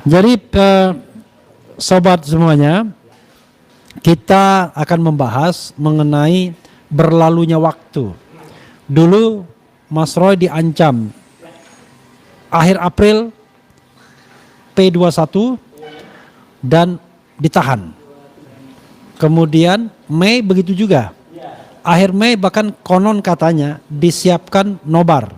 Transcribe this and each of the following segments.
Jadi sobat semuanya, kita akan membahas mengenai berlalunya waktu. Dulu Mas Roy diancam akhir April P21 dan ditahan. Kemudian Mei begitu juga. Akhir Mei bahkan konon katanya disiapkan nobar,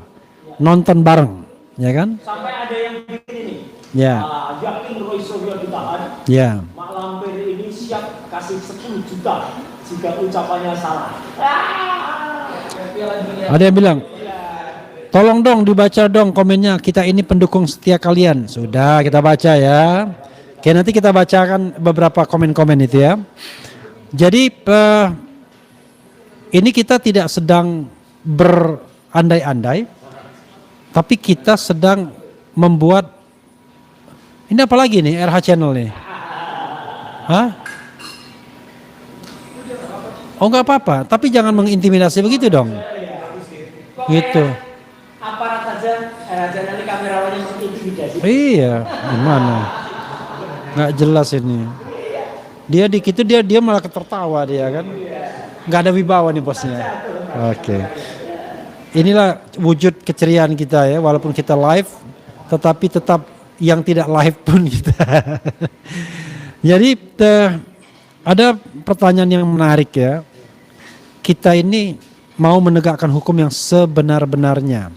nonton bareng, ya kan? Sampai ada yang bikin ini. Ya. Yakin Roy Suryo ditahan. Ya. Mak Lampir ini siap kasih 10 juta jika ucapannya salah. Ada yang bilang, tolong dong dibaca dong komennya, kita ini pendukung setia kalian. Sudah kita baca ya. Oke, nanti kita bacakan beberapa komen-komen itu ya. Jadi ini kita tidak sedang berandai-andai, tapi kita sedang membuat, ini apa lagi nih RH Channel nih? Hah? Oh nggak apa-apa, tapi jangan mengintimidasi begitu dong. Gitu. Aparat saja nanti kamerawannya mengintimidasi. Iya, gimana? Nggak jelas ini. Dia dikit itu dia malah tertawa dia kan. Nggak ada wibawa nih bosnya. Oke. Inilah wujud keceriaan kita ya, walaupun kita live, tetapi tetap yang tidak live pun kita. Jadi ada pertanyaan yang menarik ya. Kita ini mau menegakkan hukum yang sebenar-benarnya.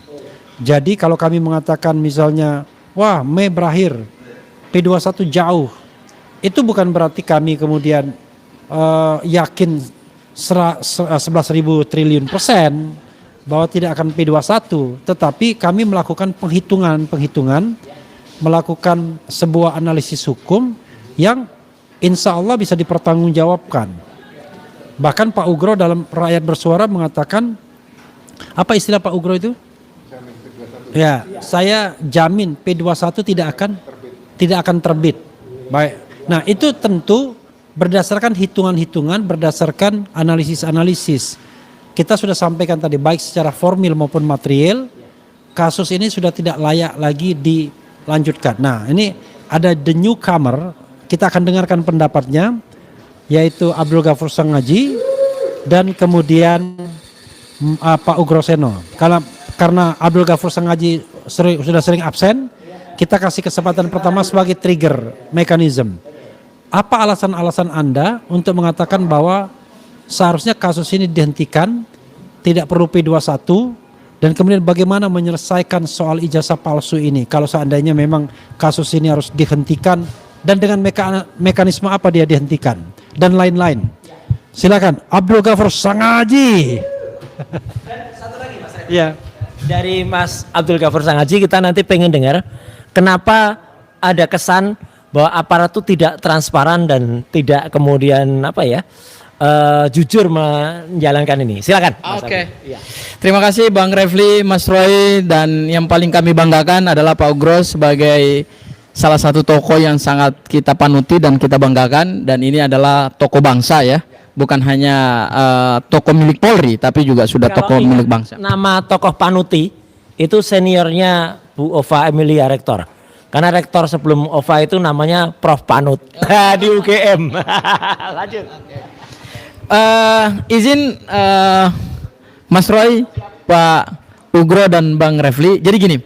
Jadi kalau kami mengatakan misalnya, wah Mei berakhir, P21 jauh, itu bukan berarti kami kemudian yakin 11.000 triliun persen bahwa tidak akan P21, tetapi kami melakukan penghitungan, melakukan sebuah analisis hukum yang insya Allah bisa dipertanggungjawabkan. Bahkan Pak Ugro dalam Rakyat Bersuara mengatakan, apa istilah Pak Ugro itu? Ya, saya jamin P21 tidak akan terbit. Baik. Nah, itu tentu berdasarkan hitungan-hitungan, berdasarkan analisis-analisis. Kita sudah sampaikan tadi, baik secara formil maupun material, kasus ini sudah tidak layak lagi dilanjutkan. Nah, ini ada the newcomer, kita akan dengarkan pendapatnya, yaitu Abdul Ghafur Sangaji dan kemudian Pak Ugro Seno. Karena Abdul Ghafur Sangaji sudah sering absen, kita kasih kesempatan pertama sebagai trigger mechanism. Apa alasan-alasan Anda untuk mengatakan bahwa seharusnya kasus ini dihentikan, tidak perlu P21, dan kemudian bagaimana menyelesaikan soal ijazah palsu ini kalau seandainya memang kasus ini harus dihentikan, dan dengan mekanisme apa dia dihentikan dan lain-lain. Silakan Abdul Ghafur Sangaji. Dan satu lagi Mas Ref. Ya. Dari Mas Abdul Ghafur Sangaji kita nanti pengen dengar kenapa ada kesan bahwa aparat itu tidak transparan dan tidak kemudian jujur menjalankan ini. Silakan. Oke. Ya. Terima kasih Bang Refli, Mas Roy, dan yang paling kami banggakan adalah Pak Ugro sebagai salah satu tokoh yang sangat kita panuti dan kita banggakan, dan ini adalah tokoh bangsa ya, bukan hanya tokoh milik Polri tapi juga sudah tokoh milik bangsa. Nama tokoh panuti itu seniornya Bu Ova Emilia Rektor. Karena rektor sebelum Ova itu namanya Prof Panut di UGM. Lanjut. Izin Mas Roy, Pak Ugro dan Bang Refli. Jadi gini,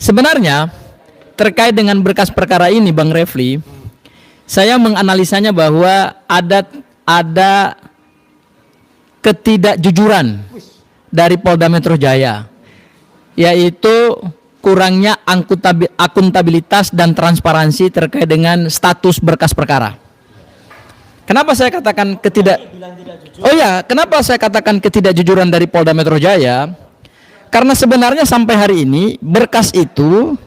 sebenarnya terkait dengan berkas perkara ini Bang Refli, saya menganalisanya bahwa ada ketidakjujuran dari Polda Metro Jaya, yaitu kurangnya akuntabilitas dan transparansi terkait dengan status berkas perkara. Kenapa saya katakan kenapa saya katakan ketidakjujuran dari Polda Metro Jaya? Karena sebenarnya sampai hari ini berkas itu,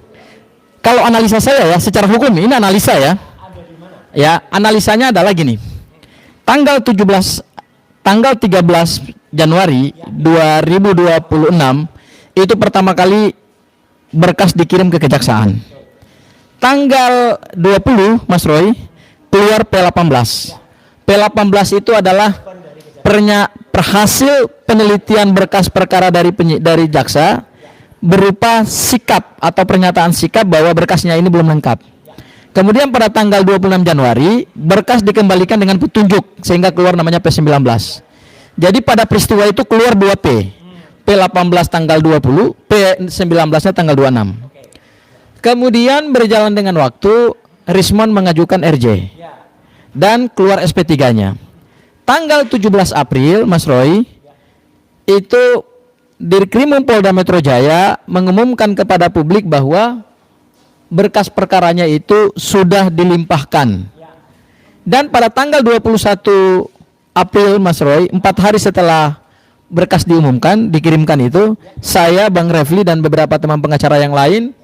kalau analisa saya ya, secara hukum ini analisa ya. Ya, analisanya adalah gini. Tanggal 13 Januari 2026 itu pertama kali berkas dikirim ke kejaksaan. Tanggal 20 Mas Roy keluar P18. P18 itu adalah hasil penelitian berkas perkara dari jaksa berupa sikap atau pernyataan sikap bahwa berkasnya ini belum lengkap. Kemudian pada tanggal 26 Januari berkas dikembalikan dengan petunjuk sehingga keluar namanya P19. Jadi pada peristiwa itu keluar 2 P. P18 tanggal 20, P19-nya tanggal 26. Kemudian berjalan dengan waktu, Rismon mengajukan RJ dan keluar SP3-nya. Tanggal 17 April, Mas Roy, itu Dirkrimum Polda Metro Jaya mengumumkan kepada publik bahwa berkas perkaranya itu sudah dilimpahkan. Dan pada tanggal 21 April, Mas Roy, 4 hari setelah berkas diumumkan, dikirimkan itu, saya, Bang Refli dan beberapa teman pengacara yang lain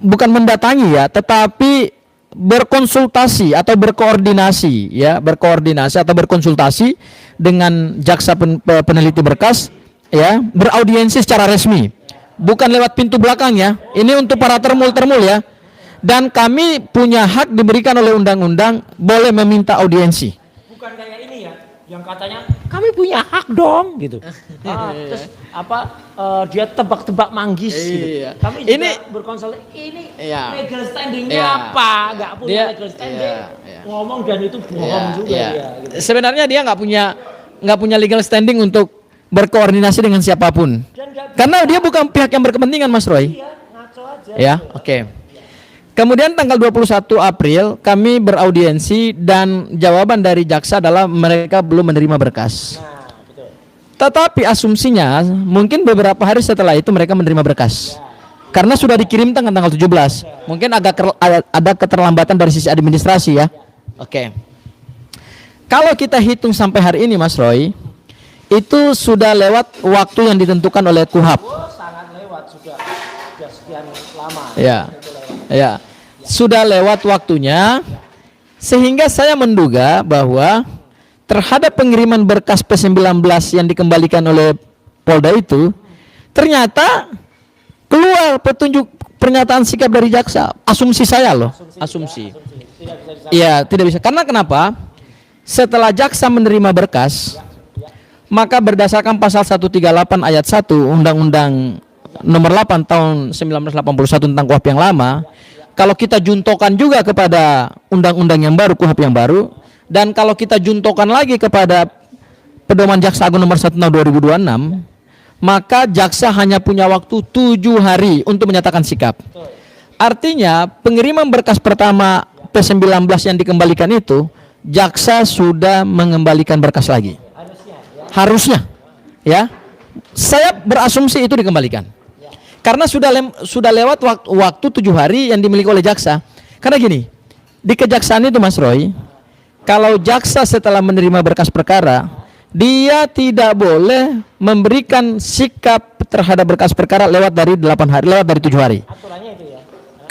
bukan mendatangi ya, tetapi berkonsultasi atau berkoordinasi ya, atau berkonsultasi dengan jaksa peneliti berkas ya, beraudiensi secara resmi, bukan lewat pintu belakang ya. Ini untuk para termul ya. Dan kami punya hak diberikan oleh undang-undang boleh meminta audiensi. Bukan kayak ini ya, yang katanya kami punya hak dong gitu. Terus dia tebak-tebak manggis gitu. Kami juga Ini berkonsul ini iya. legal standingnya Iya. apa? Nggak punya Dia legal standing. iya. Ngomong dan itu bohong juga Iya. dia. Gitu. Sebenarnya dia nggak punya legal standing untuk berkoordinasi dengan siapapun. Dan nggak Karena dia bukan pihak yang berkepentingan, Mas Roy. bisa ngaco aja. Ya, oke. Kemudian tanggal 21 April kami beraudiensi dan jawaban dari jaksa adalah mereka belum menerima berkas. Nah, betul. Tetapi asumsinya mungkin beberapa hari setelah itu mereka menerima berkas. Karena sudah dikirim tanggal 17. Mungkin ada keterlambatan dari sisi administrasi ya. Oke. Kalau kita hitung sampai hari ini, Mas Roy, itu sudah lewat waktu yang ditentukan oleh KUHAP. Oh, sangat lewat sudah sekian lama. Ya. Ya. Sudah lewat waktunya, sehingga saya menduga bahwa terhadap pengiriman berkas P19 yang dikembalikan oleh Polda itu, ternyata keluar petunjuk pernyataan sikap dari jaksa. Asumsi saya loh, asumsi. Iya, tidak bisa. Karena kenapa? Setelah jaksa menerima berkas, maka berdasarkan pasal 138 ayat 1 Undang-Undang Nomor 8 tahun 1981 tentang KUHAP yang lama, kalau kita juntokan juga kepada undang-undang yang baru, KUHAP yang baru, dan kalau kita juntokan lagi kepada Pedoman Jaksa Agung nomor 1 tahun 2026, maka jaksa hanya punya waktu 7 hari untuk menyatakan sikap. Artinya pengiriman berkas pertama P19 yang dikembalikan itu, jaksa sudah mengembalikan berkas lagi. Harusnya ya. Saya berasumsi itu dikembalikan. Karena sudah lewat waktu 7 hari yang dimiliki oleh jaksa. Karena gini, di kejaksaan itu Mas Roy, kalau jaksa setelah menerima berkas perkara, dia tidak boleh memberikan sikap terhadap berkas perkara lewat dari 8 hari, lewat dari 7 hari. Aturannya itu ya.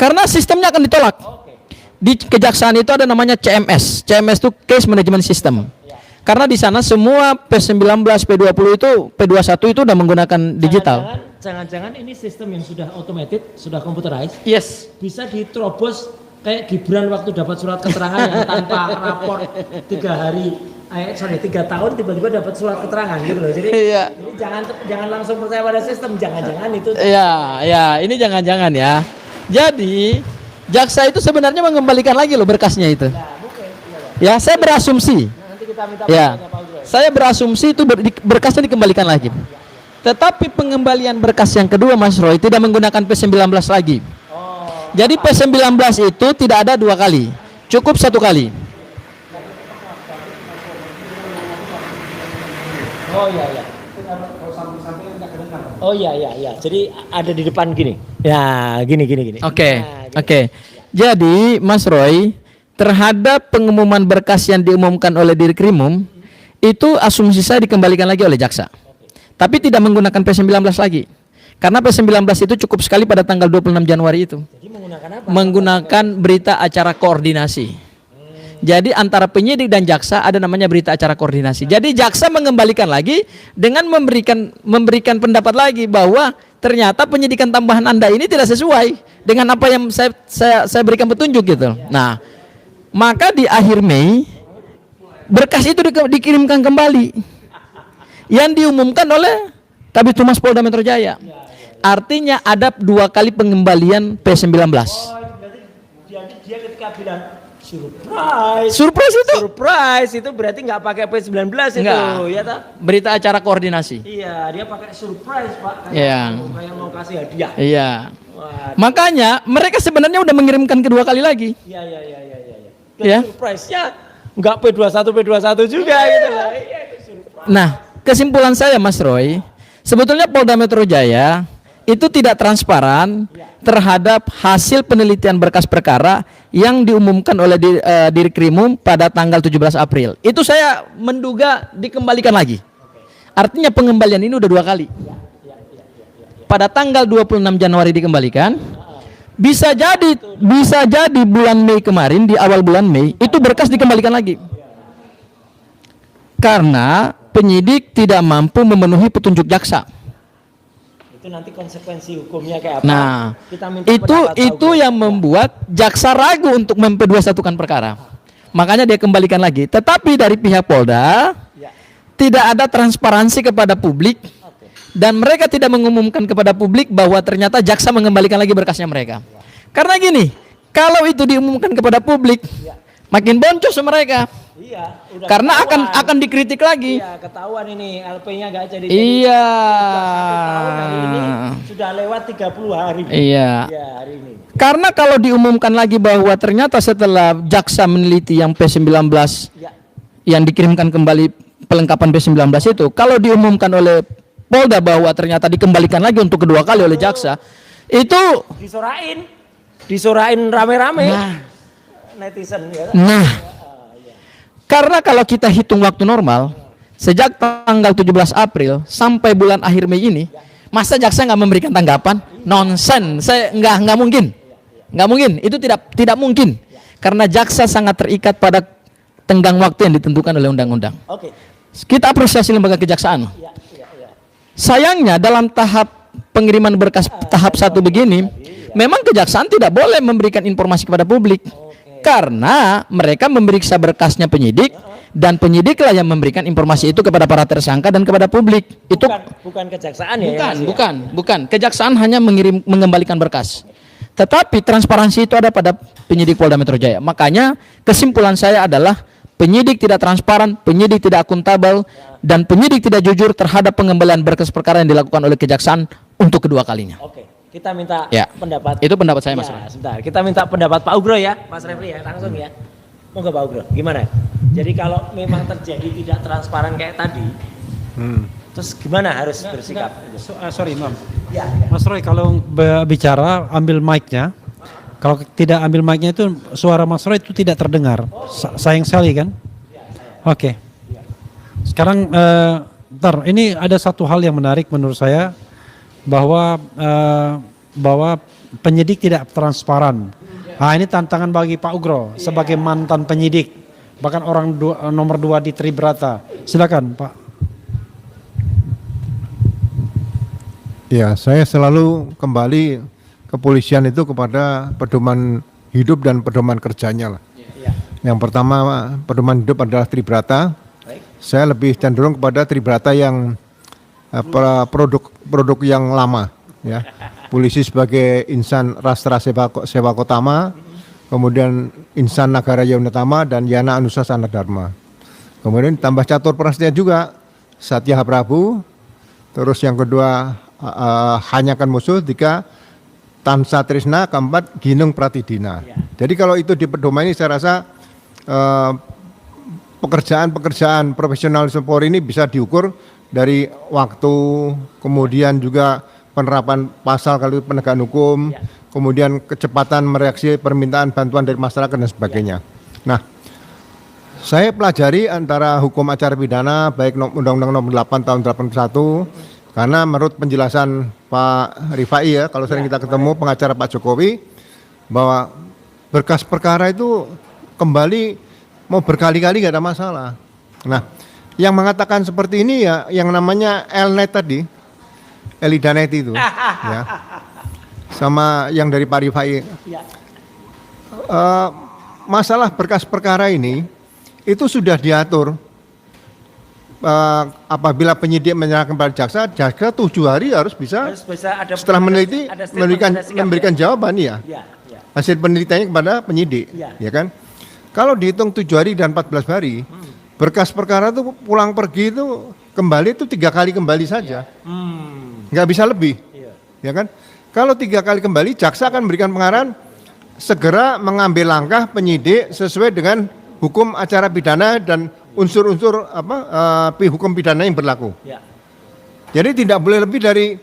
Karena sistemnya akan ditolak. Di kejaksaan itu ada namanya CMS. CMS itu Case Management System. Karena di sana semua P19, P20 itu, P21 itu udah menggunakan digital. Jangan-jangan ini sistem yang sudah automated, sudah computerized. Yes. Bisa diterobos kayak Gibran waktu dapat surat keterangan yang tanpa rapor 3 tahun tiba-tiba dapat surat keterangan gitu loh. Jadi Iya. ini jangan langsung percaya pada sistem, jangan-jangan itu. Ya, ini jangan-jangan ya. Jadi jaksa itu sebenarnya mengembalikan lagi loh berkasnya itu. Ya, saya berasumsi. Nanti kita minta Ya, pendapat Pak Ujro. saya berasumsi itu berkasnya dikembalikan lagi. Tetapi pengembalian berkas yang kedua Mas Roy tidak menggunakan P19 lagi. Jadi P19 itu tidak ada 2 kali, cukup 1 kali. Oh iya iya. Oh iya iya iya. Jadi ada di depan gini. Ya, gini. Oke, Nah, gini. oke. Jadi Mas Roy, terhadap pengumuman berkas yang diumumkan oleh Dirkrimum, itu asumsi saya dikembalikan lagi oleh jaksa. Tapi tidak menggunakan P19 lagi. Karena P19 itu cukup sekali pada tanggal 26 Januari itu. Jadi menggunakan apa? Menggunakan berita acara koordinasi. Jadi antara penyidik dan jaksa ada namanya berita acara koordinasi. Jadi jaksa mengembalikan lagi dengan memberikan pendapat lagi bahwa ternyata penyidikan tambahan Anda ini tidak sesuai dengan apa yang saya berikan petunjuk gitu. Nah, maka di akhir Mei berkas itu dikirimkan kembali. Yang diumumkan oleh Kabid Humas Polda Metro Jaya. Artinya ada 2 kali pengembalian P19. ketika bilang surprise. Surprise itu? Itu berarti nggak pakai P19 itu, Enggak. ya toh? Berita acara koordinasi. Iya, dia pakai surprise, Pak. Iya. Kayak mau kasih hadiah. Iya. Wah, Makanya mereka sebenarnya udah mengirimkan kedua kali lagi. iya. Ya. Surprise-nya nggak P21 juga gitu loh. Iya, itu surprise. Nah, kesimpulan saya Mas Roy, sebetulnya Polda Metro Jaya itu tidak transparan terhadap hasil penelitian berkas perkara yang diumumkan oleh Dirkrimum pada tanggal 17 April. Itu saya menduga dikembalikan lagi. Artinya pengembalian ini udah 2 kali. Pada tanggal 26 Januari dikembalikan. Bisa jadi bulan Mei kemarin, di awal bulan Mei itu berkas dikembalikan lagi. Karena penyidik tidak mampu memenuhi petunjuk jaksa. Itu nanti konsekuensi hukumnya kayak apa? Nah, kita minta itu pendapat Pak Ugro. yang membuat jaksa ragu untuk memp21kan perkara. Makanya dia kembalikan lagi. Tetapi dari pihak Polda Ya. tidak ada transparansi kepada publik dan mereka tidak mengumumkan kepada publik bahwa ternyata jaksa mengembalikan lagi berkasnya mereka. Karena gini, kalau itu diumumkan kepada publik, makin boncos mereka. Iya, udah Karena ketahuan. akan dikritik lagi. Iya, ketahuan ini LP-nya nggak jadi. Iya. Tahun hari ini sudah lewat 30 hari. Iya. Ya, hari ini. Karena kalau diumumkan lagi bahwa ternyata setelah jaksa meneliti yang P19 Ya. yang dikirimkan kembali pelengkapan P19 itu, kalau diumumkan oleh Polda bahwa ternyata dikembalikan lagi untuk kedua kali oleh jaksa, itu Disorain rame-rame. Nah. Netizen ya. Karena kalau kita hitung waktu normal, sejak tanggal 17 April sampai bulan akhir Mei ini, masa jaksa nggak memberikan tanggapan? Nonsen, saya nggak mungkin, itu tidak mungkin, karena jaksa sangat terikat pada tenggang waktu yang ditentukan oleh undang-undang. Oke. Kita apresiasi lembaga kejaksaan. Ya. Sayangnya dalam tahap pengiriman berkas tahap 1 begini, memang kejaksaan tidak boleh memberikan informasi kepada publik. Karena mereka memeriksa berkasnya penyidik dan penyidiklah yang memberikan informasi itu kepada para tersangka dan kepada publik. Itu Bukan kejaksaan ya. bukan. Kejaksaan hanya mengembalikan berkas. Tetapi transparansi itu ada pada penyidik Polda Metro Jaya. Makanya kesimpulan saya adalah penyidik tidak transparan, penyidik tidak akuntabel, dan penyidik tidak jujur terhadap pengembalian berkas perkara yang dilakukan oleh kejaksaan untuk kedua kalinya. Oke. Kita minta Ya. pendapat. Itu pendapat saya, Mas. Ya, sebentar. Kita minta pendapat Pak Ugro ya, Mas Refli ya, langsung ya. Monggo Pak Ugro, gimana? Jadi kalau memang terjadi tidak transparan kayak tadi, terus gimana harus bersikap? Sorry, Mam. Ya. Mas Roy, kalau bicara ambil mic-nya. Kalau tidak ambil mic-nya itu suara Mas Roy itu tidak terdengar. Sayang sekali kan? Oke. Sekarang ntar ini ada satu hal yang menarik menurut saya bahwa penyidik tidak transparan. Nah, ini tantangan bagi Pak Ugro sebagai mantan penyidik, bahkan orang nomor 2 di Tribrata. Silakan, Pak. Ya, saya selalu kembali kepolisian itu kepada pedoman hidup dan pedoman kerjanya lah. Yang pertama, pedoman hidup adalah Tribrata. Saya lebih cenderung kepada Tribrata yang produk yang lama, ya. Polisi sebagai insan Rastra Sewakotama, kemudian insan Nagara Yaunatama dan Yana Anusa Sanadharma. Kemudian tambah catur prasetya juga Satya Prabu. Terus yang kedua Hanyakan Musuh, 3 Tansa Trisna, keempat Ginung Pratidina. Jadi kalau itu dipedomani, saya rasa pekerjaan profesionalisme Polri ini bisa diukur dari waktu, kemudian juga penerapan pasal kalau penegakan hukum, kemudian kecepatan mereaksi permintaan bantuan dari masyarakat dan sebagainya. Nah, saya pelajari antara hukum acara pidana baik Undang-Undang Nomor 8 Tahun 81, karena menurut penjelasan Pak Rifai ya, kalau sering kita ketemu pengacara Pak Jokowi, bahwa berkas perkara itu kembali mau berkali-kali nggak ada masalah. Nah, yang mengatakan seperti ini ya yang namanya Elnet tadi, Elidanet itu, ya, sama yang dari Pak Rifai. Masalah berkas perkara ini itu sudah diatur. Apabila penyidik menyerahkan pada jaksa 7 hari harus bisa ada setelah meneliti ada statement, ada sikap, memberikan jawaban ya. Ya. hasil penelitiannya kepada penyidik, Ya. ya kan? Kalau dihitung 7 hari dan 14 hari, berkas perkara itu pulang pergi itu kembali itu 3 kali kembali saja, nggak bisa lebih, Iya. ya kan? Kalau 3 kali kembali, jaksa akan memberikan pengarahan segera mengambil langkah penyidik sesuai dengan hukum acara pidana dan unsur-unsur hukum pidana yang berlaku. Ya. Jadi tidak boleh lebih dari,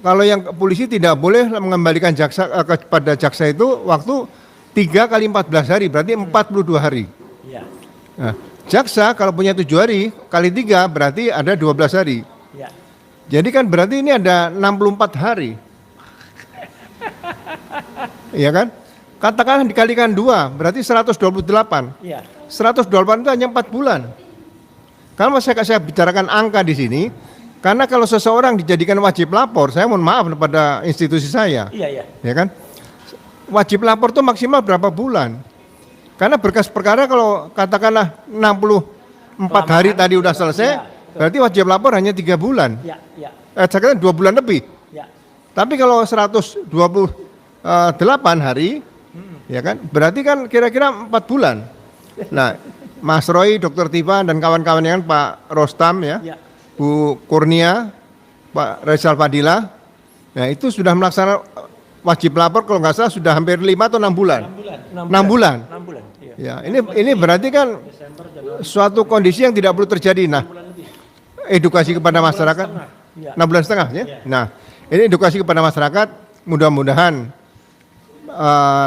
kalau yang polisi tidak boleh mengembalikan jaksa kepada jaksa itu waktu 3 kali 14 hari, berarti 42 hari. Ya. Nah, jaksa kalau punya 7 hari kali 3 berarti ada 12 hari. Ya. Jadi kan berarti ini ada 64 hari. Iya kan? Katakan dikalikan 2 berarti 128. Ya. 128 itu hanya 4 bulan. Kalau saya bicarakan angka di sini, karena kalau seseorang dijadikan wajib lapor, saya mohon maaf kepada institusi saya, Iya, iya. ya kan? Wajib lapor itu maksimal berapa bulan? Karena berkas perkara kalau katakanlah 64 hari tadi udah selesai, Ya, berarti wajib lapor hanya 3 bulan. Ya, ya. Saya kata 2 bulan lebih. Ya. Tapi kalau 128 hari, ya kan, berarti kan kira-kira 4 bulan. Nah, Mas Roy, Dr. Tifa dan kawan-kawan yang Pak Rostam ya, Ya. Bu Kurnia, Pak Rizal Fadila, nah itu sudah melaksanakan wajib lapor kalau nggak salah sudah hampir 5 atau 6 bulan. 6 bulan. 6 bulan. Iya. Ya, ini berarti kan suatu kondisi yang tidak perlu terjadi. Nah, edukasi kepada masyarakat, Ya. 6 bulan setengah ya. Nah, ini edukasi kepada masyarakat, mudah-mudahan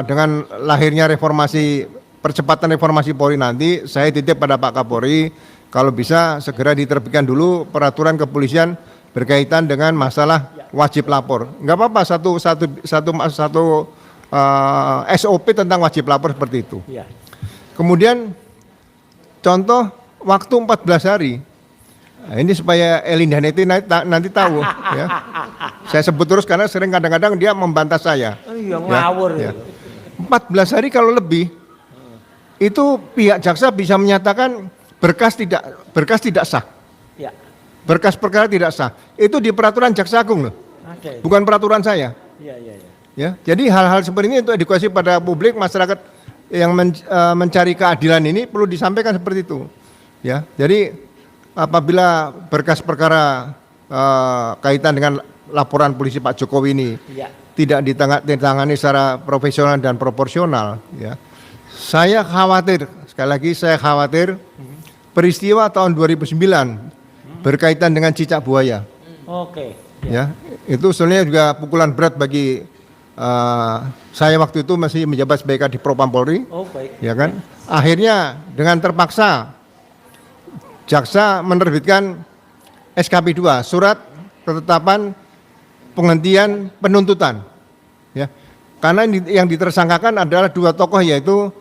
dengan lahirnya percepatan reformasi Polri nanti, saya titip pada Pak Kapolri, kalau bisa segera diterbitkan dulu peraturan kepolisian berkaitan dengan masalah wajib lapor. Enggak apa-apa satu SOP tentang wajib lapor seperti itu. Ya. Kemudian contoh waktu 14 hari. Nah, ini supaya Elinda Neti nanti tahu ya. Saya sebut terus karena sering kadang-kadang dia membantah saya. Iya, ngawur. Ya. 14 hari kalau lebih itu pihak jaksa bisa menyatakan berkas tidak sah. Ya. Berkas perkara tidak sah. Itu di peraturan Jaksa Agung loh. Ada. Bukan peraturan saya. Iya, iya, iya. Ya. Jadi hal-hal seperti ini untuk edukasi pada publik, masyarakat yang mencari keadilan ini perlu disampaikan seperti itu. Ya. Jadi apabila berkas perkara kaitan dengan laporan polisi Pak Jokowi ini Ya. tidak ditangani secara profesional dan proporsional, ya. Saya khawatir, sekali lagi saya khawatir peristiwa tahun 2009 berkaitan dengan cicak buaya. Oke. Ya, itu sebenarnya juga pukulan berat bagi saya waktu itu masih menjabat sebagai Kadipropam Polri. Oh, baik. Ya kan? Akhirnya dengan terpaksa jaksa menerbitkan SKP 2, surat ketetapan penghentian penuntutan. Ya. Karena yang ditersangkakan adalah 2 tokoh, yaitu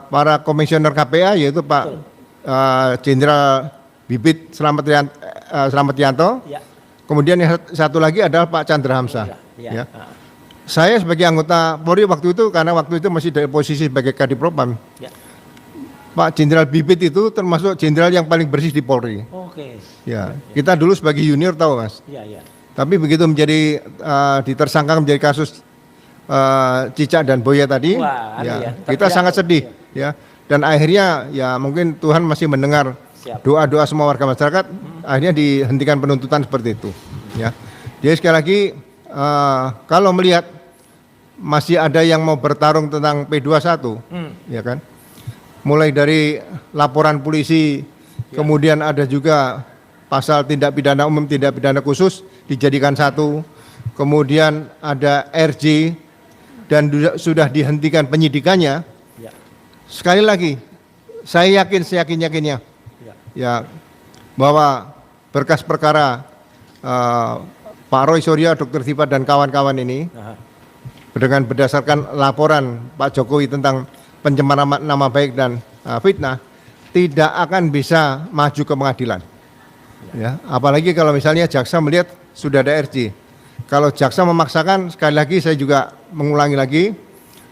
para komisioner KPA, yaitu Pak Jenderal Bibit Slamet Yanto. Ya. Kemudian yang satu lagi adalah Pak Chandra Hamzah. Ya. Ya. Saya sebagai anggota Polri waktu itu, karena waktu itu masih dari posisi sebagai Kadipropam, Ya. Pak Jenderal Bibit itu termasuk jenderal yang paling bersih di Polri. Oke. Ya, kita dulu sebagai junior tahu, Mas. Iya, iya. Tapi begitu menjadi ditersangka menjadi kasus cicak dan buaya tadi, Wah, ya, ya. kita Tapi sangat sedih, ya. Dan akhirnya ya mungkin Tuhan masih mendengar Siap. doa-doa semua warga masyarakat, akhirnya dihentikan penuntutan seperti itu, ya. Jadi sekali lagi kalau melihat masih ada yang mau bertarung tentang P21, ya kan, mulai dari laporan polisi, kemudian ada juga pasal tindak pidana umum, tindak pidana khusus dijadikan satu, kemudian ada RJ dan sudah dihentikan penyidikannya. Ya. Sekali lagi, saya yakin seyakin-yakinnya ya bahwa berkas perkara Pak Roy Suryo, Dr. Tifa dan kawan-kawan ini Aha. dengan berdasarkan laporan Pak Jokowi tentang pencemaran nama baik dan fitnah tidak akan bisa maju ke pengadilan. Ya, apalagi kalau misalnya jaksa melihat sudah ada RJ. Kalau jaksa memaksakan, sekali lagi saya juga mengulangi lagi,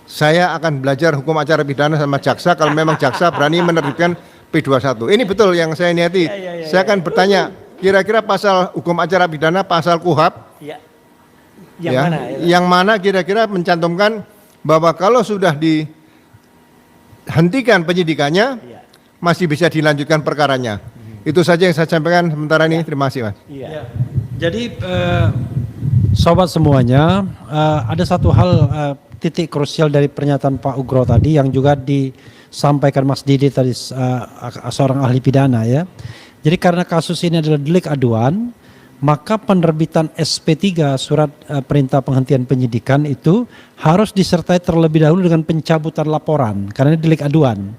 saya akan belajar hukum acara pidana sama jaksa kalau memang jaksa berani menerbitkan P21. Ini betul yang saya niati. Saya akan bertanya, kira-kira pasal hukum acara pidana, pasal KUHP, Ya. Yang ya, mana? yang mana kira-kira mencantumkan bahwa kalau sudah dihentikan penyidikannya, masih bisa dilanjutkan perkaranya. Itu saja yang saya sampaikan sementara ini. Terima kasih, Mas. Iya. Jadi sobat semuanya, ada satu hal titik krusial dari pernyataan Pak Ugro tadi yang juga disampaikan Mas Didi tadi, seorang ahli pidana ya. Jadi karena kasus ini adalah delik aduan, maka penerbitan SP3 surat perintah penghentian penyidikan itu harus disertai terlebih dahulu dengan pencabutan laporan karena ini delik aduan.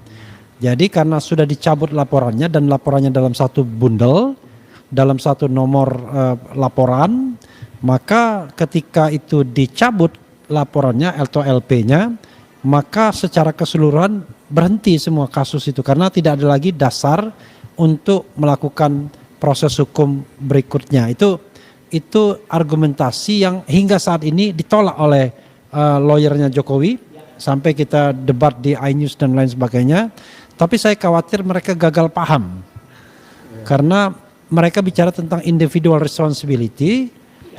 Jadi karena sudah dicabut laporannya dan laporannya dalam satu bundel, dalam satu nomor laporan, maka ketika itu dicabut laporannya atau LP-nya, maka secara keseluruhan berhenti semua kasus itu karena tidak ada lagi dasar untuk melakukan proses hukum berikutnya. Itu argumentasi yang hingga saat ini ditolak oleh lawyernya Jokowi sampai kita debat di iNews dan lain sebagainya. Tapi saya khawatir mereka gagal paham karena mereka bicara tentang individual responsibility,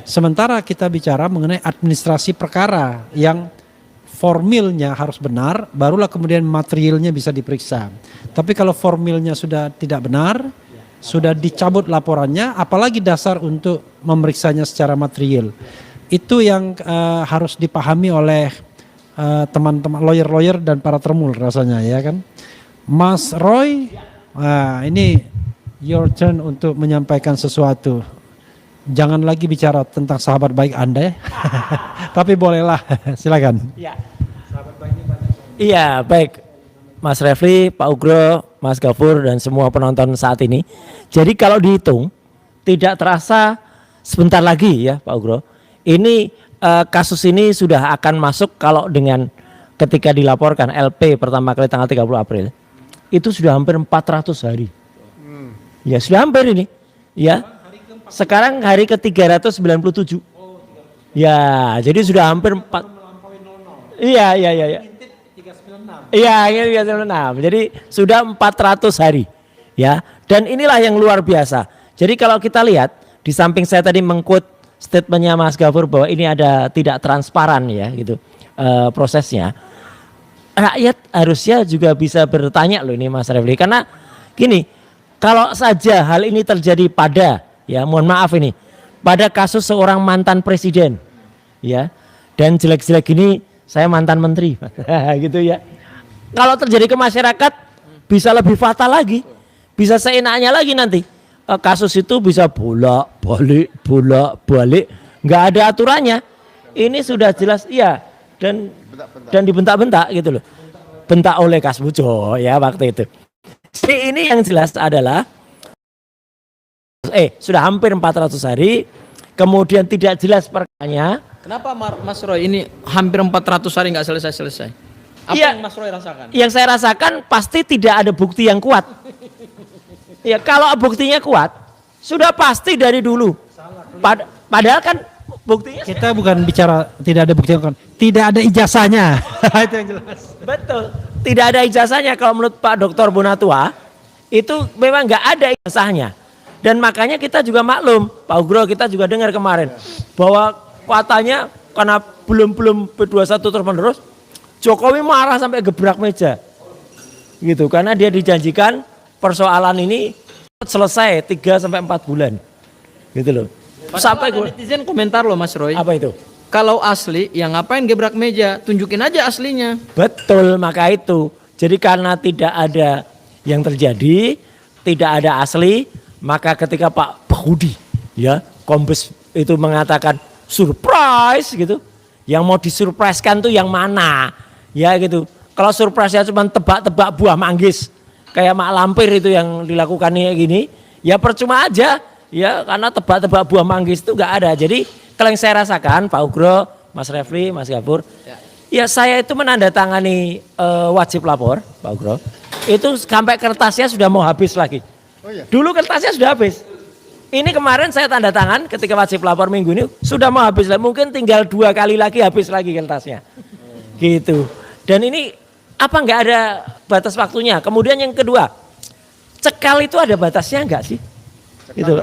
sementara kita bicara mengenai administrasi perkara yang formilnya harus benar, barulah kemudian materialnya bisa diperiksa. Tapi kalau formilnya sudah tidak benar, sudah dicabut laporannya, apalagi dasar untuk memeriksanya secara material. Itu yang harus dipahami oleh teman-teman lawyer-lawyer dan para termul rasanya ya kan. Mas Roy, ini your turn untuk menyampaikan sesuatu. Jangan lagi bicara tentang sahabat baik Anda ya. Tapi bolehlah, silakan. Iya, baik. Mas Refli, Pak Ugro, Mas Gafur dan semua penonton saat ini. Jadi kalau dihitung tidak terasa sebentar lagi ya Pak Ugro. Ini kasus ini sudah akan masuk kalau dengan ketika dilaporkan LP pertama kali tanggal 30 April. Itu sudah hampir 400 hari. Ya sudah hampir ini. Ya. Sekarang hari ke-397. Ya, jadi sudah hampir 4. Iya. Iya, 396. Jadi sudah 400 hari. Ya. Dan inilah yang luar biasa. Jadi kalau kita lihat di samping saya tadi mengquote statementnya Mas Gafur bahwa ini ada tidak transparan ya gitu prosesnya. Rakyat harusnya juga bisa bertanya loh ini Mas Refli, karena gini, kalau saja hal ini terjadi pada ya mohon maaf ini pada kasus seorang mantan presiden ya, dan jelek-jelek gini saya mantan menteri gitu ya, kalau terjadi ke masyarakat bisa lebih fatal lagi, bisa seenaknya lagi nanti kasus itu bisa bolak balik nggak ada aturannya. Ini sudah jelas iya, dan dibentak-bentak gitu loh, bentak oleh Kasbujo ya waktu itu. Jadi ini yang jelas adalah sudah hampir 400 hari kemudian tidak jelas perkaranya. Kenapa Mas Roy ini hampir 400 hari nggak selesai-selesai? Apa Ya, yang Mas Roy rasakan? yang saya rasakan pasti tidak ada bukti yang kuat. Ya kalau buktinya kuat sudah pasti dari dulu. Padahal kan buktinya Kita bukan bicara tidak ada bukti, tidak ada ijazahnya. Itu yang jelas. betul, tidak ada ijazahnya. Kalau menurut Pak Dr. Bonatua itu memang nggak ada ijazahnya. Dan makanya kita juga maklum, Pak Ugro kita juga dengar kemarin bahwa katanya karena belum P21 terus menerus, Jokowi marah sampai gebrak meja, gitu. Karena dia dijanjikan persoalan ini selesai 3 sampai 4 bulan, gitu loh. Sampai netizen komentar loh Mas Roy. apa itu? Kalau asli, ya ngapain gebrak meja? Tunjukin aja aslinya. Betul, maka itu. Jadi karena tidak ada yang terjadi, tidak ada asli, maka ketika Pak Budi ya Kombes itu mengatakan surprise gitu, yang mau disurprisekan tuh yang mana ya gitu. Kalau surprise-nya cuma tebak-tebak buah manggis kayak Mak Lampir itu yang dilakukannya gini, ya percuma aja ya, karena tebak-tebak buah manggis itu nggak ada. Jadi kalau yang saya rasakan Pak Ugro, Mas Refli, Mas Gafur, ya saya itu menandatangani wajib lapor Pak Ugro, itu sampai kertasnya sudah mau habis lagi. Dulu kertasnya sudah habis. Ini kemarin saya tanda tangan ketika wajib lapor minggu ini sudah mau habis lagi. Mungkin tinggal 2 kali lagi habis lagi kertasnya. Gitu. Dan ini apa nggak ada batas waktunya? Kemudian yang kedua, cekal itu ada batasnya nggak sih? Gitu.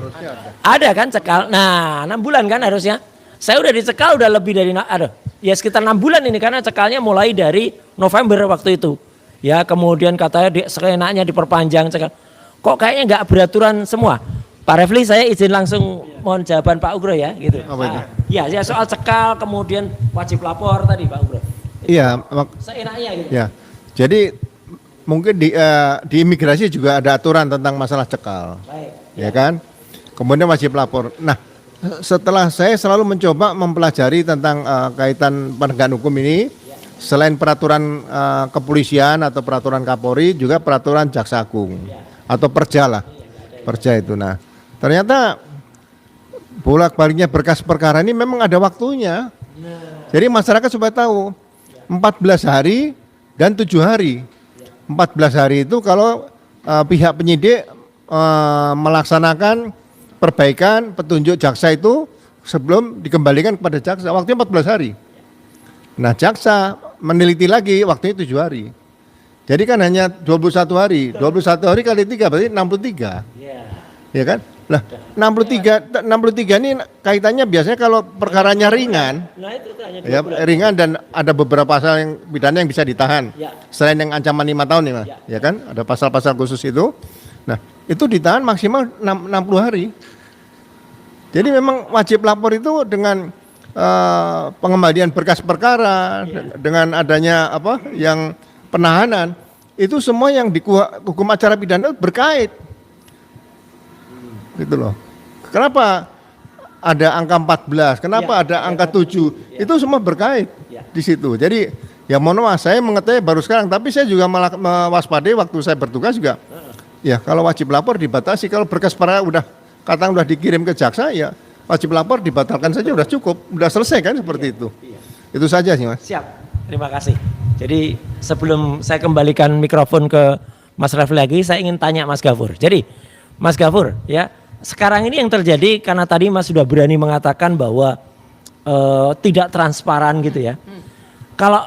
Ada kan cekal. Nah 6 bulan kan harusnya. Saya udah dicekal udah lebih dari ya sekitar 6 bulan ini karena cekalnya mulai dari November waktu itu. Ya kemudian katanya seenaknya diperpanjang cekal. Kok kayaknya nggak beraturan semua. Pak Refli, saya izin langsung mohon jawaban Pak Ugro ya gitu. Apa itu? Ya soal cekal kemudian wajib lapor tadi Pak Ugro. Iya, Seenaknya gitu. ya. Jadi mungkin di imigrasi juga ada aturan tentang masalah cekal. Baik. Ya kan? Kemudian wajib lapor. Nah, setelah saya selalu mencoba mempelajari tentang kaitan penegakan hukum ini, selain peraturan kepolisian atau peraturan Kapolri, juga peraturan Jaksa Agung atau Perja lah, Perja itu. Nah, ternyata bolak-baliknya berkas perkara ini memang ada waktunya. Jadi masyarakat supaya tahu 14 hari dan 7 hari. 14 hari itu kalau pihak penyidik melaksanakan perbaikan petunjuk jaksa itu sebelum dikembalikan kepada jaksa, waktunya 14 hari. Nah, jaksa meneliti lagi waktunya 7 hari. Jadi kan hanya 21 hari. 21 hari kali 3 berarti 63. Ya kan? Nah, 63 ini kaitannya biasanya kalau perkaranya ringan. Nah itu hanya Ya, ringan dan ada beberapa pasal yang pidana yang bisa ditahan. Ya. Selain yang ancaman 5 tahun nih, Mas. Ya kan? Ada pasal-pasal khusus itu. Nah, itu ditahan maksimal 60 hari. Jadi memang wajib lapor itu dengan pengembalian berkas perkara, dengan adanya yang penahanan, itu semua yang di hukum acara pidana berkait. Gitu loh. Kenapa ada angka 14? Kenapa ada angka 7? Itu semua berkait di situ. Jadi ya mohon maaf, saya mengetahui baru sekarang, tapi saya juga mewaspadai waktu saya bertugas juga. Ya, kalau wajib lapor dibatasi, kalau berkas perkara udah dikirim ke jaksa, ya wajib lapor dibatalkan saja, udah cukup, udah selesai kan seperti itu. Itu saja sih, Mas. Siap, terima kasih. Jadi sebelum saya kembalikan mikrofon ke Mas Refli lagi, saya ingin tanya Mas Gafur. Jadi Mas Gafur, ya sekarang ini yang terjadi karena tadi Mas sudah berani mengatakan bahwa tidak transparan gitu ya. Kalau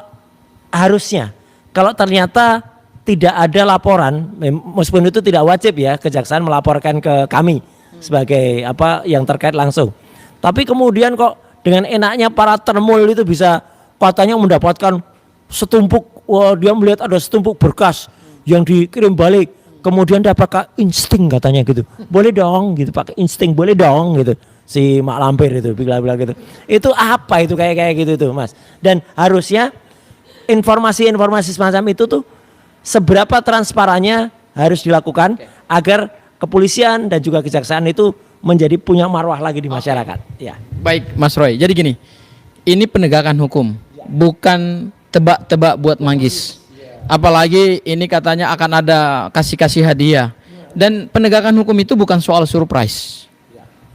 harusnya, kalau ternyata tidak ada laporan, meskipun itu tidak wajib ya, kejaksaan melaporkan ke kami sebagai yang terkait langsung. Tapi kemudian kok dengan enaknya para termul itu bisa katanya mendapatkan setumpuk, dia melihat ada setumpuk berkas yang dikirim balik, kemudian dia pakai insting katanya gitu, boleh dong gitu, pakai insting boleh dong gitu, si Mak Lampir itu bilang gitu. Itu apa itu kayak gitu tuh Mas? Dan harusnya informasi-informasi semacam itu tuh seberapa transparannya harus dilakukan agar kepolisian dan juga kejaksaan itu menjadi punya marwah lagi di masyarakat. Ya. Baik, Mas Roy. Jadi gini, ini penegakan hukum, bukan tebak-tebak buat manggis. Apalagi ini katanya akan ada kasih-kasih hadiah. Dan penegakan hukum itu bukan soal surprise.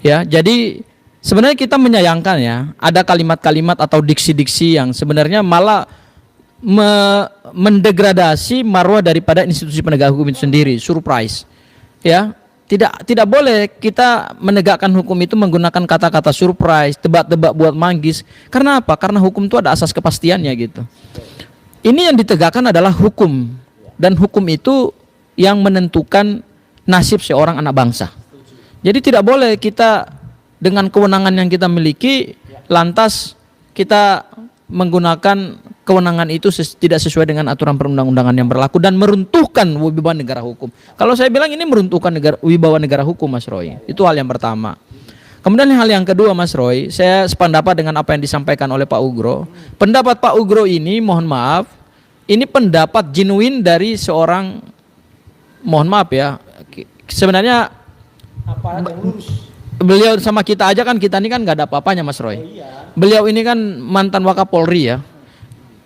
Ya, jadi sebenarnya kita menyayangkan ya, ada kalimat-kalimat atau diksi-diksi yang sebenarnya malah mendegradasi marwah daripada institusi penegak hukum itu sendiri, surprise. Ya, tidak boleh kita menegakkan hukum itu menggunakan kata-kata surprise, tebak-tebak buat manggis. Karena apa? Karena hukum itu ada asas kepastiannya gitu. Ini yang ditegakkan adalah hukum, dan hukum itu yang menentukan nasib seorang anak bangsa. Jadi tidak boleh kita dengan kewenangan yang kita miliki lantas kita menggunakan kewenangan itu tidak sesuai dengan aturan perundang-undangan yang berlaku dan meruntuhkan wibawa negara hukum. Kalau saya bilang ini meruntuhkan wibawa negara hukum, Mas Roy. Itu hal yang pertama. Kemudian hal yang kedua, Mas Roy, saya sependapat dengan apa yang disampaikan oleh Pak Ugro. Pendapat Pak Ugro ini, mohon maaf, ini pendapat genuine dari seorang, mohon maaf ya, sebenarnya beliau sama kita aja kan, kita ini kan nggak ada apa-apanya, Mas Roy. Beliau ini kan mantan Wakapolri ya,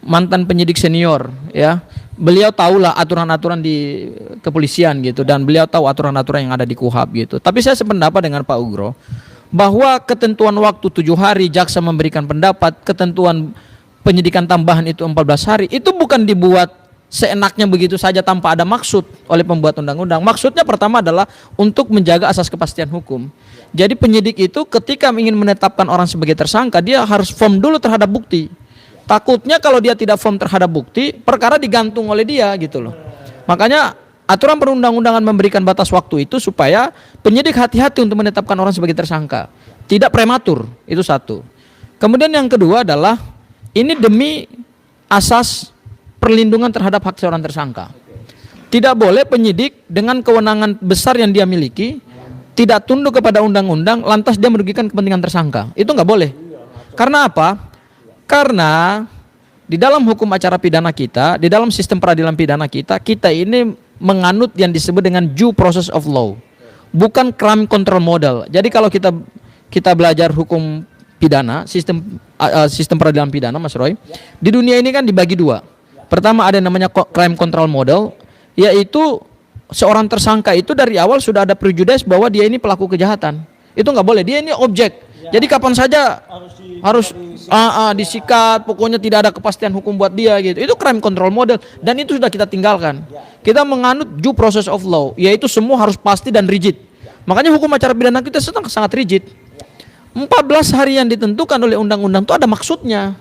mantan penyidik senior ya. Beliau tahulah aturan-aturan di kepolisian gitu, dan beliau tahu aturan-aturan yang ada di KUHAP gitu. Tapi saya sependapat dengan Pak Ugro bahwa ketentuan waktu 7 hari jaksa memberikan pendapat, ketentuan penyidikan tambahan itu 14 hari, itu bukan dibuat seenaknya begitu saja tanpa ada maksud oleh pembuat undang-undang. Maksudnya pertama adalah untuk menjaga asas kepastian hukum. Jadi penyidik itu ketika ingin menetapkan orang sebagai tersangka, dia harus firm dulu terhadap bukti. Takutnya kalau dia tidak firm terhadap bukti, perkara digantung oleh dia gitu loh. Makanya aturan perundang-undangan memberikan batas waktu itu supaya penyidik hati-hati untuk menetapkan orang sebagai tersangka. Tidak prematur, itu satu. Kemudian yang kedua adalah Ini demi asas perlindungan terhadap hak seorang tersangka. Tidak boleh penyidik dengan kewenangan besar yang dia miliki tidak tunduk kepada undang-undang lantas dia merugikan kepentingan tersangka. Itu nggak boleh. Karena apa? Karena di dalam hukum acara pidana kita, di dalam sistem peradilan pidana kita, kita ini menganut yang disebut dengan due process of law, bukan crime control model. Jadi kalau kita belajar hukum pidana, sistem peradilan pidana, Mas Roy, di dunia ini kan dibagi dua. Pertama ada yang namanya crime control model, yaitu seorang tersangka itu dari awal sudah ada prejudice bahwa dia ini pelaku kejahatan. Itu nggak boleh, dia ini objek. Jadi kapan saja harus disikat, pokoknya tidak ada kepastian hukum buat dia gitu. Itu crime control model dan itu sudah kita tinggalkan. Kita menganut due process of law, yaitu semua harus pasti dan rigid. Makanya hukum acara pidana kita sangat rigid. 14 hari yang ditentukan oleh undang-undang itu ada maksudnya.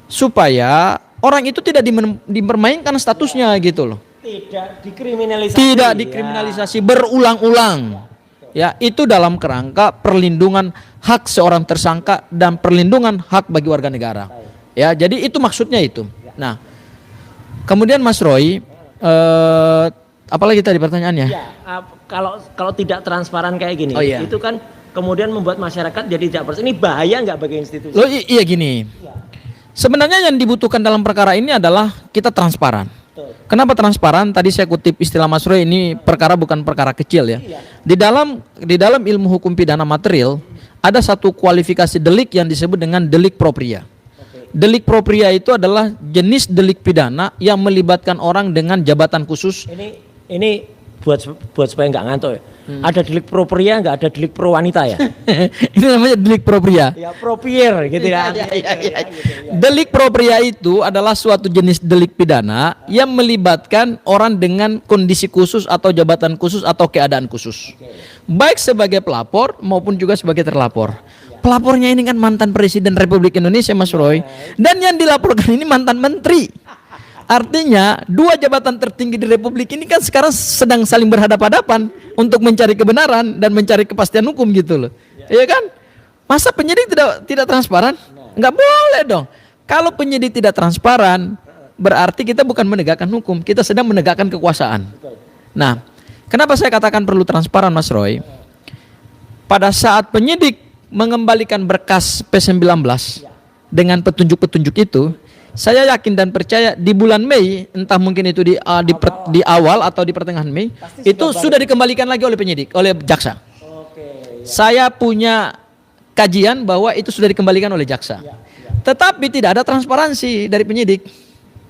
Supaya orang itu tidak dipermainkan statusnya gitu loh. Tidak dikriminalisasi. Tidak dikriminalisasi berulang-ulang. Ya, itu dalam kerangka perlindungan hak seorang tersangka dan perlindungan hak bagi warga negara. Ya, jadi itu maksudnya itu. Nah, kemudian Mas Roy, apalagi tadi pertanyaannya? Ya, kalau tidak transparan kayak gini, iya. itu kan kemudian membuat masyarakat jadi tidak percaya. Ini bahaya nggak bagi institusi? Loh, iya gini. Sebenarnya yang dibutuhkan dalam perkara ini adalah kita transparan. Kenapa transparan? Tadi saya kutip istilah Mas Roy, ini perkara bukan perkara kecil ya. Di dalam ilmu hukum pidana material ada satu kualifikasi delik yang disebut dengan delik propria. Delik propria itu adalah jenis delik pidana yang melibatkan orang dengan jabatan khusus. Ini buat supaya nggak ngantuk ya. Ada delik propria, nggak ada delik pro wanita ya? Ini namanya delik propria. Ya propier gitu ya. Delik propria itu adalah suatu jenis delik pidana yang melibatkan orang dengan kondisi khusus atau jabatan khusus atau keadaan khusus. Baik sebagai pelapor maupun juga sebagai terlapor. Pelapornya ini kan mantan Presiden Republik Indonesia, Mas Roy. Dan yang dilaporkan ini mantan menteri. Artinya dua jabatan tertinggi di Republik ini kan sekarang sedang saling berhadapan-hadapan untuk mencari kebenaran dan mencari kepastian hukum gitu loh. Iya kan? Masa penyidik tidak transparan? Nggak boleh dong. Kalau penyidik tidak transparan, berarti kita bukan menegakkan hukum, kita sedang menegakkan kekuasaan. Nah, kenapa saya katakan perlu transparan, Mas Roy? Pada saat penyidik mengembalikan berkas P19 dengan petunjuk-petunjuk itu, saya yakin dan percaya di bulan Mei, entah mungkin itu di awal atau di pertengahan Mei, itu sudah dikembalikan lagi oleh penyidik, oleh jaksa. Saya punya kajian bahwa itu sudah dikembalikan oleh jaksa. Tetapi tidak ada transparansi dari penyidik.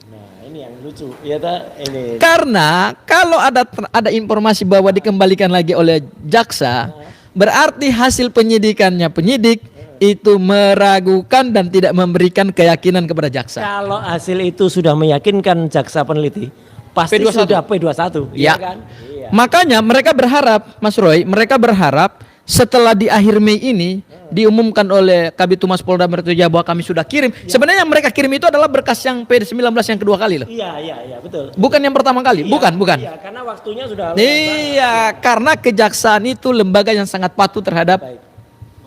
Nah, ini yang lucu. Ya, ini. Karena kalau ada informasi bahwa dikembalikan lagi oleh jaksa, berarti hasil penyidikannya penyidik itu meragukan dan tidak memberikan keyakinan kepada jaksa. Kalau hasil itu sudah meyakinkan jaksa peneliti, pasti P21. sudah P21, Ya. kan? Iya. Makanya mereka berharap, Mas Roy, mereka berharap setelah di akhir Mei ini diumumkan oleh Kabid Humas Polda Metro Jaya bahwa kami sudah kirim. Sebenarnya yang mereka kirim itu adalah berkas yang P19 yang kedua kali loh. Iya, betul. Bukan yang pertama kali, bukan. Iya, karena waktunya sudah. Iya, karena kejaksaan itu lembaga yang sangat patuh terhadap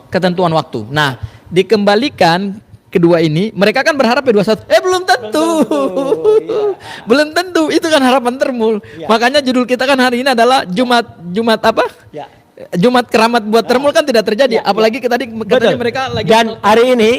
ketentuan waktu. Nah, dikembalikan kedua ini, mereka kan berharap P21. Belum tentu. Belum tentu. Itu kan harapan termul. Makanya judul kita kan hari ini adalah Jumat apa? Ya. Jumat keramat buat termul kan tidak terjadi. Apalagi tadi katanya mereka lagi. Dan hari ini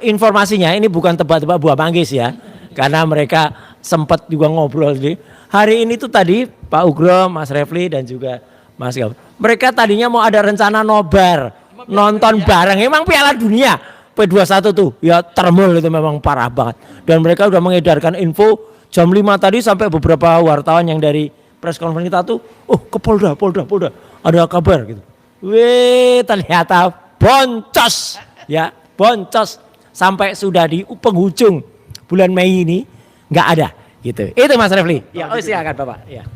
informasinya ini bukan tebak-tebak buah manggis ya. Karena mereka sempat juga ngobrol di hari ini tuh tadi Pak Ugro, Mas Refli dan juga Mas Gabor. Mereka tadinya mau ada rencana nobar, nonton bareng. Emang Piala Dunia P21 tuh ya termul itu memang parah banget. Dan mereka udah mengedarkan info jam 5 tadi sampai beberapa wartawan yang dari press conference kita tuh, ke Polda. Ada kabar gitu. Wih, ternyata boncos. Ya, boncos sampai sudah di penghujung bulan Mei ini nggak ada gitu. Itu Mas Refli. Ya, silakan Bapak. Ya.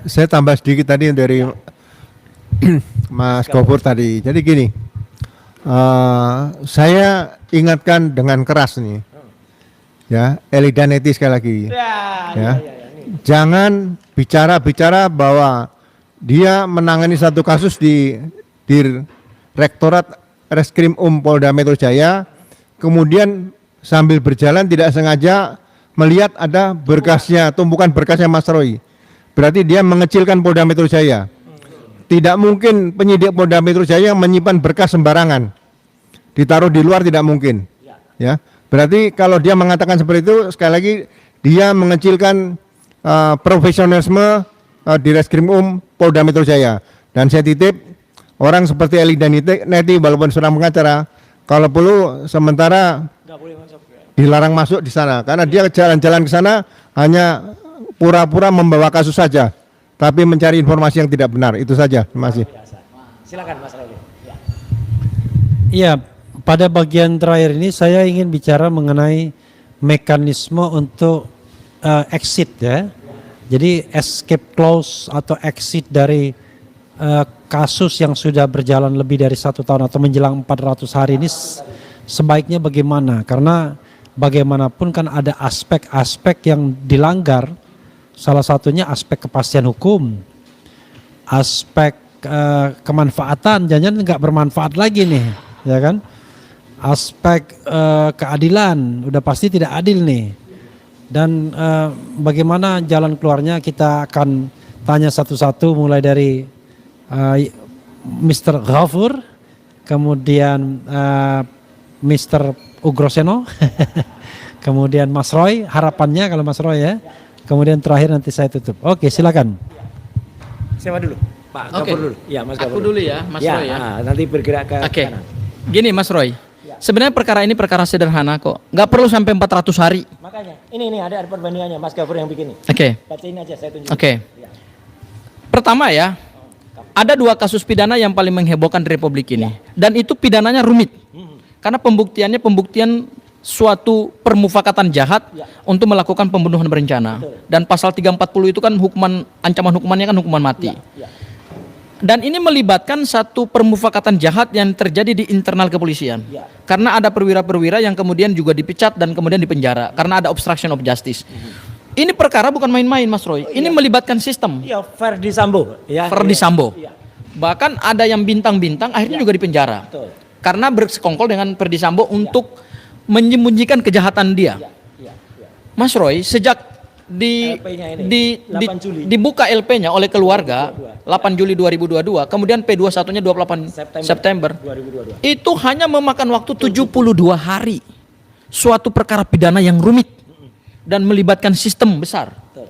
Saya tambah sedikit tadi dari Mas Gofur tadi. Jadi gini, saya ingatkan dengan keras nih, ya, Eli dan Eti sekali lagi, ya. Jangan bicara bahwa dia menangani satu kasus di Rektorat Reskrim Polda Metro Jaya, kemudian sambil berjalan tidak sengaja melihat ada berkasnya, tumpukan berkasnya Mas Roy. Berarti dia mengecilkan Polda Metro Jaya. Tidak mungkin penyidik Polda Metro Jaya menyimpan berkas sembarangan. Ditaruh di luar tidak mungkin. Ya. Berarti kalau dia mengatakan seperti itu, sekali lagi dia mengecilkan profesionalisme di Reskrim Polda Metro Jaya. Dan saya titip orang seperti Eli dan Neti walaupun sedang pengacara, kalau perlu sementara dilarang masuk di sana karena dia jalan-jalan ke sana hanya pura-pura membawa kasus saja, tapi mencari informasi yang tidak benar. Itu saja. Terima kasih. Silakan Mas Refli. Iya, pada bagian terakhir ini saya ingin bicara mengenai mekanisme untuk exit ya. Jadi escape clause atau exit dari kasus yang sudah berjalan lebih dari 1 tahun atau menjelang 400 hari ini sebaiknya bagaimana? Karena bagaimanapun kan ada aspek-aspek yang dilanggar. Salah satunya aspek kepastian hukum, aspek kemanfaatan, jangan nggak bermanfaat lagi nih, ya kan? Aspek keadilan, udah pasti tidak adil nih. Dan bagaimana jalan keluarnya kita akan tanya satu-satu, mulai dari Mr. Ghafur, kemudian Mr. Ugroseno, kemudian Mas Roy, harapannya kalau Mas Roy ya. Kemudian terakhir nanti saya tutup. Oke, silakan. Siapa dulu? Pak Oke. Gafur dulu. Ya, Mas Aku Gafur dulu ya, Mas Roy ya. Nanti bergerak ke Oke. kanan. Gini Mas Roy. Sebenarnya perkara ini perkara sederhana kok. Nggak perlu sampai 400 hari. Makanya, ini ada perbandingannya Mas Gafur yang bikin ini. Oke. Bacain aja, saya tunjukin. Oke. Ya. Pertama ya, ada 2 kasus pidana yang paling menghebohkan di Republik ini. Dan itu pidananya rumit. Karena pembuktiannya pembuktian suatu permufakatan jahat untuk melakukan pembunuhan berencana. Dan pasal 340 itu kan ancaman hukumannya kan hukuman mati. Dan ini melibatkan satu permufakatan jahat yang terjadi di internal kepolisian. Karena ada perwira-perwira yang kemudian juga dipecat dan kemudian dipenjara karena ada obstruction of justice. Ini perkara bukan main-main Mas Roy. Ini melibatkan sistem. Iya, Verdi Sambo. Ya, Verdi Sambo. Iya. Bahkan ada yang bintang-bintang akhirnya juga dipenjara. Betul. Karena bersekongkol dengan Verdi Sambo untuk menyembunyikan kejahatan dia. Mas Roy, sejak LP-nya ini, 8 Juli. dibuka LP-nya oleh keluarga 8 Juli 2022, kemudian P21-nya 28 September. 2022. Itu hanya memakan waktu 72 hari. Suatu perkara pidana yang rumit dan melibatkan sistem besar. Betul.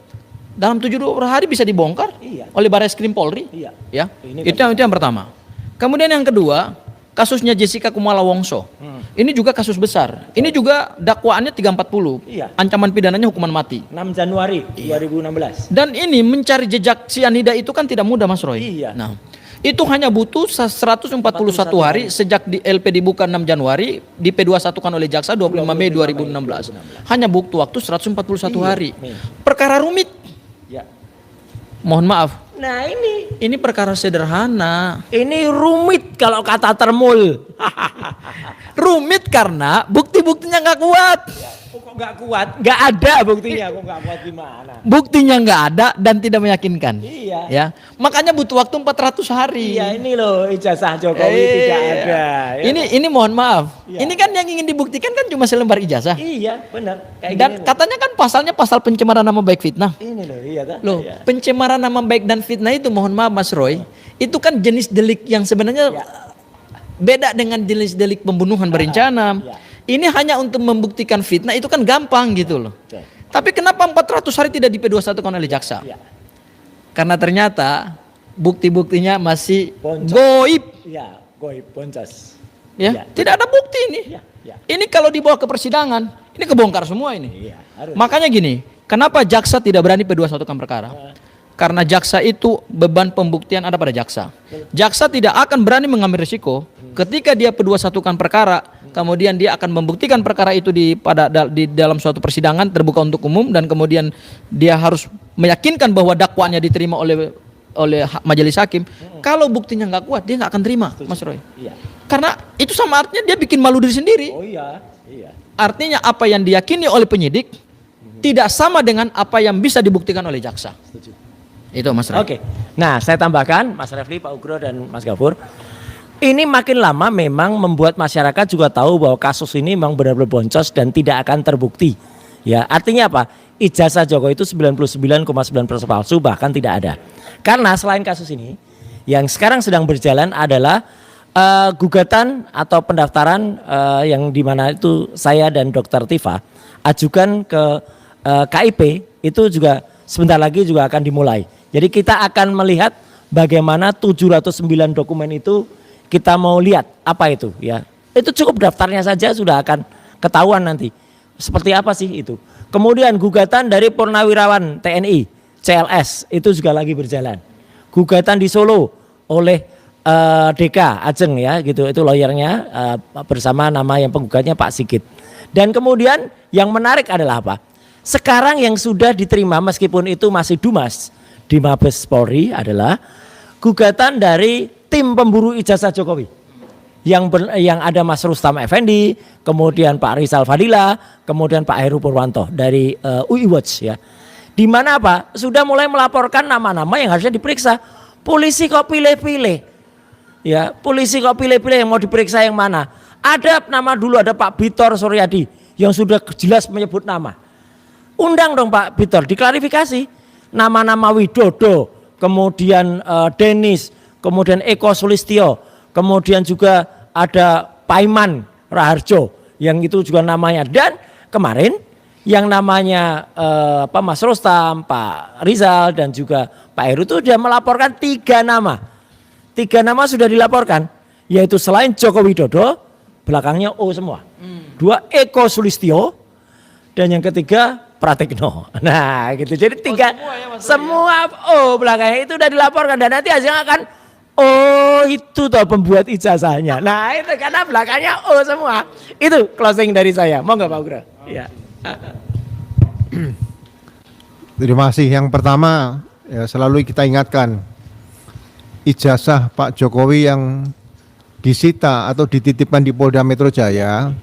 Dalam 72 hari bisa dibongkar oleh Barreskrim Polri. Iya. Ya. Ini Itu yang pertama. Kemudian yang kedua, kasusnya Jessica Kumala Wongso. Ini juga kasus besar. Ini juga dakwaannya 340. Iya. Ancaman pidananya hukuman mati. 6 Januari 2016. Dan ini mencari jejak cyanida itu kan tidak mudah Mas Roy. Iya. Nah, itu hanya butuh 141 hari sejak di LP dibuka 6 Januari, di P21 kan oleh jaksa 25 Mei 2016. Hanya butuh waktu 141 hari. Iya. Perkara rumit. Ya. Mohon maaf. Nah, Ini perkara sederhana. ini rumit kalau kata Termul. Rumit karena bukti-buktinya nggak kuat. Kok nggak kuat? Nggak ada buktinya. Kok nggak kuat gimana? Buktinya nggak ada dan tidak meyakinkan. Iya. Ya, makanya butuh waktu 400 hari. Iya, ini loh ijazah Jokowi tidak ada. Ya. Ini mohon maaf. Iya. Ini kan yang ingin dibuktikan kan cuma selembar ijazah. Iya, benar. Kayak Dan gini loh. katanya kan pasalnya pasal pencemaran nama baik fitnah. Ini loh, iya tak? Loh, Iya. pencemaran nama baik dan fitnah itu mohon maaf Mas Roy, itu kan jenis delik yang sebenarnya beda dengan jenis delik pembunuhan berencana. Iya. Ini hanya untuk membuktikan fitnah itu kan gampang gitu loh. Betul. Tapi kenapa 400 hari tidak di P21 oleh jaksa? Iya. Karena ternyata bukti-buktinya masih Boncos. goib. Iya, goib boncos. Ya, Iya. tidak ada bukti ini. Iya, iya. Ini kalau dibawa ke persidangan, ini kebongkar semua ini. Iya, harus. Makanya gini, kenapa jaksa tidak berani P21 perkara? Karena jaksa itu beban pembuktian ada pada jaksa. Jaksa tidak akan berani mengambil risiko ketika dia P21 perkara, kemudian dia akan membuktikan perkara itu di dalam suatu persidangan terbuka untuk umum dan kemudian dia harus meyakinkan bahwa dakwaannya diterima oleh majelis hakim. Kalau buktinya nggak kuat, dia nggak akan terima, Mas Roy. Iya. Karena itu sama artinya dia bikin malu diri sendiri. Oh iya, iya. Artinya apa yang diyakini oleh penyidik tidak sama dengan apa yang bisa dibuktikan oleh jaksa. Setuju. Itu Mas Roy. Oke. Nah, saya tambahkan Mas Refli, Pak Ugro dan Mas Gafur. Ini makin lama memang membuat masyarakat juga tahu bahwa kasus ini memang benar-benar boncos dan tidak akan terbukti. Ya, artinya apa? Ijazah Jokowi itu 99,9% palsu, bahkan tidak ada. Karena selain kasus ini, yang sekarang sedang berjalan adalah gugatan atau pendaftaran yang dimana itu saya dan Dr. Tifa ajukan ke KIP, itu juga sebentar lagi juga akan dimulai. Jadi kita akan melihat bagaimana 709 dokumen itu kita mau lihat apa itu ya. Itu cukup daftarnya saja sudah akan ketahuan nanti. Seperti apa sih itu. Kemudian gugatan dari Purnawirawan TNI CLS itu juga lagi berjalan. Gugatan di Solo oleh DK Ajeng ya gitu, itu lawyernya bersama nama yang penggugatnya Pak Sigit. Dan kemudian yang menarik adalah apa? Sekarang yang sudah diterima meskipun itu masih Dumas di Mabes Polri adalah gugatan dari tim pemburu ijazah Jokowi yang ada Mas Rustam Effendi, kemudian Pak Rizal Fadila, kemudian Pak Heru Purwanto dari UI Watch ya. Di mana apa? Sudah mulai melaporkan nama-nama yang harusnya diperiksa. Polisi kok pilih-pilih? Ya, polisi kok pilih-pilih yang mau diperiksa yang mana? Ada nama dulu ada Pak Bitor Suryadi yang sudah jelas menyebut nama. Undang dong Pak Bitor, diklarifikasi. Nama-nama Widodo, kemudian Denis, kemudian Eko Sulistyo, kemudian juga ada Paiman Raharjo yang itu juga namanya. Dan kemarin yang namanya Mas Rustam, Pak Rizal dan juga Pak Heru itu sudah melaporkan 3 nama. 3 nama sudah dilaporkan, yaitu selain Joko Widodo, belakangnya O semua. 2 Eko Sulistyo dan yang ketiga Pratikno. Nah, gitu. Jadi 3 semua O belakangnya itu sudah dilaporkan dan nanti hasilnya akan oh itu toh pembuat ijazahnya. Nah, itu karena belakangnya O semua. Itu closing dari saya. Mau nggak Pak Ugro? Iya. Terima kasih. Yang pertama ya, selalu kita ingatkan ijazah Pak Jokowi yang disita atau dititipkan di Polda Metro Jaya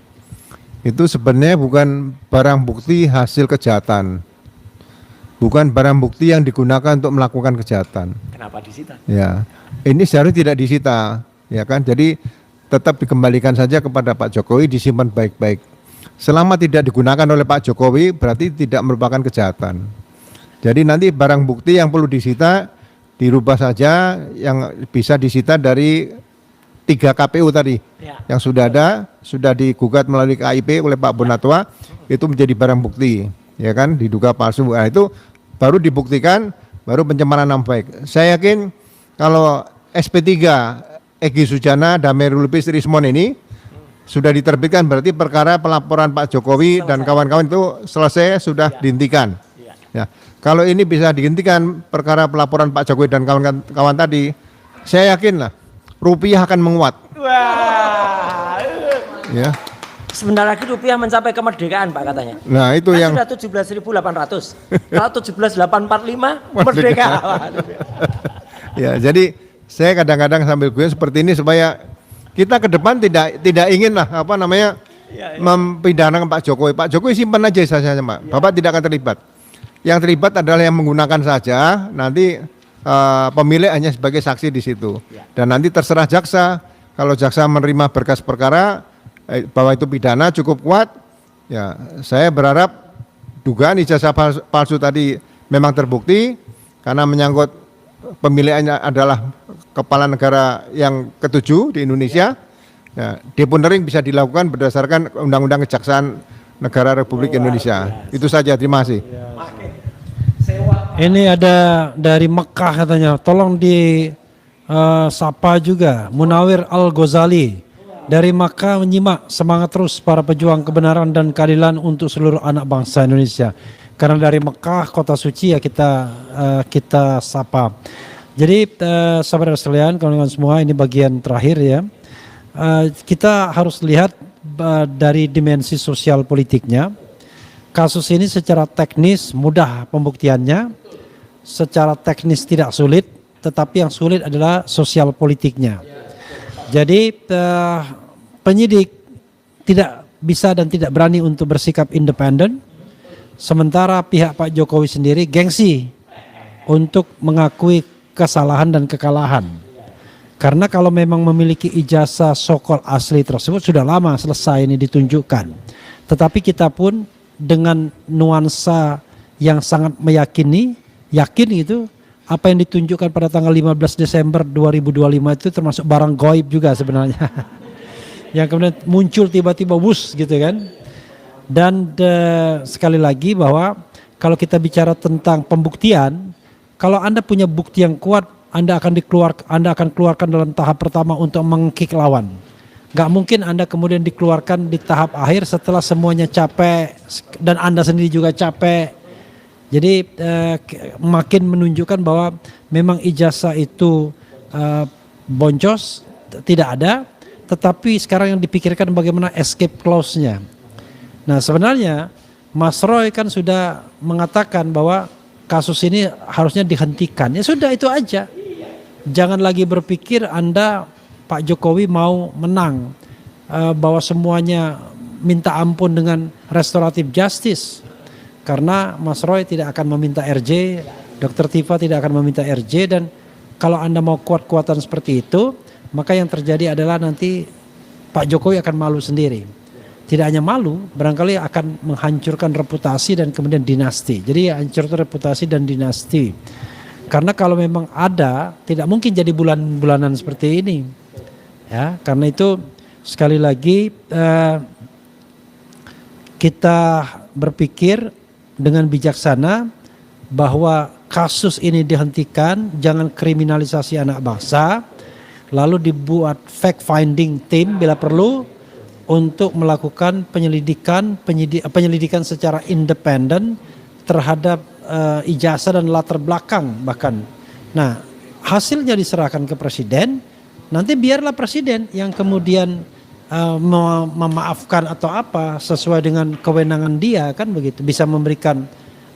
itu sebenarnya bukan barang bukti hasil kejahatan, bukan barang bukti yang digunakan untuk melakukan kejahatan. Kenapa disita? Ya, ini seharusnya tidak disita, ya kan? Jadi tetap dikembalikan saja kepada Pak Jokowi, disimpan baik-baik. Selama tidak digunakan oleh Pak Jokowi berarti tidak merupakan kejahatan. Jadi nanti barang bukti yang perlu disita dirubah saja, yang bisa disita dari 3 KPU tadi ya, yang sudah ada, sudah digugat melalui KIP oleh Pak Bonatwa, itu menjadi barang bukti, ya kan, diduga palsu. Nah, itu baru dibuktikan, baru pencemaran nama baik. Saya yakin kalau SP3 Egy Sujana Damai Lubis Rismon ini sudah diterbitkan, berarti perkara pelaporan Pak Jokowi dan kawan-kawan itu selesai, sudah dihentikan. Ya, kalau ini bisa dihentikan perkara pelaporan Pak Jokowi dan kawan-kawan tadi, saya yakin lah rupiah akan menguat. Wah. Ya. Sebentar lagi rupiah mencapai kemerdekaan Pak katanya. Nah itu kan yang sudah 17.800. Kalau 17.845 merdeka. Ya, jadi saya kadang-kadang sambil gue seperti ini supaya kita ke depan tidak ingin lah mempidanakan Pak Jokowi. Pak Jokowi simpan aja saja Pak. Bapak tidak akan terlibat. Yang terlibat adalah yang menggunakan saja, nanti pemilik hanya sebagai saksi di situ. Dan nanti terserah jaksa, kalau jaksa menerima berkas perkara bahwa itu pidana cukup kuat, ya saya berharap dugaan ijazah palsu tadi memang terbukti karena menyangkut pemilihannya adalah kepala negara yang ke-7 di Indonesia. Ya, deponering bisa dilakukan berdasarkan Undang-Undang Kejaksaan Negara Republik Indonesia. Itu saja, terima kasih. Ini ada dari Mekah katanya, tolong di sapa juga Munawir Al-Ghazali dari Mekah menyimak, semangat terus para pejuang kebenaran dan keadilan untuk seluruh anak bangsa Indonesia. Karena dari Mekah kota suci ya kita sapa. Jadi sahabat sekalian, kawan-kawan semua, ini bagian terakhir ya. Kita harus lihat dari dimensi sosial politiknya. Kasus ini secara teknis mudah pembuktiannya, secara teknis tidak sulit, tetapi yang sulit adalah sosial politiknya. Jadi penyidik tidak bisa dan tidak berani untuk bersikap independen, sementara pihak Pak Jokowi sendiri gengsi untuk mengakui kesalahan dan kekalahan. Karena kalau memang memiliki ijazah sokol asli tersebut sudah lama selesai ini ditunjukkan. Tetapi kita pun dengan nuansa yang sangat meyakini, yakin itu apa yang ditunjukkan pada tanggal 15 Desember 2025 itu termasuk barang gaib juga sebenarnya. Yang kemudian muncul tiba-tiba wus gitu kan. Dan sekali lagi bahwa kalau kita bicara tentang pembuktian, kalau Anda punya bukti yang kuat, Anda akan keluarkan dalam tahap pertama untuk mengkick lawan. Gak mungkin Anda kemudian dikeluarkan di tahap akhir setelah semuanya capek dan Anda sendiri juga capek. Jadi makin menunjukkan bahwa memang ijazah itu boncos, tidak ada. Tetapi sekarang yang dipikirkan bagaimana escape clause-nya. Nah sebenarnya Mas Roy kan sudah mengatakan bahwa kasus ini harusnya dihentikan. Ya sudah itu aja. Jangan lagi berpikir Anda Pak Jokowi mau menang. Bahwa semuanya minta ampun dengan restoratif justice. Karena Mas Roy tidak akan meminta RJ, Dr. Tifa tidak akan meminta RJ. Dan kalau Anda mau kuat-kuatan seperti itu, maka yang terjadi adalah nanti Pak Jokowi akan malu sendiri. Tidak hanya malu, barangkali akan menghancurkan reputasi dan kemudian dinasti. Jadi hancurkan reputasi dan dinasti. Karena kalau memang ada, tidak mungkin jadi bulan-bulanan seperti ini. Ya, karena itu sekali lagi kita berpikir dengan bijaksana bahwa kasus ini dihentikan, jangan kriminalisasi anak bangsa, lalu dibuat fact finding team bila perlu untuk melakukan penyelidikan secara independen terhadap ijazah dan latar belakang bahkan. Nah, hasilnya diserahkan ke presiden, nanti biarlah presiden yang kemudian memaafkan atau apa sesuai dengan kewenangan dia, kan begitu. Bisa memberikan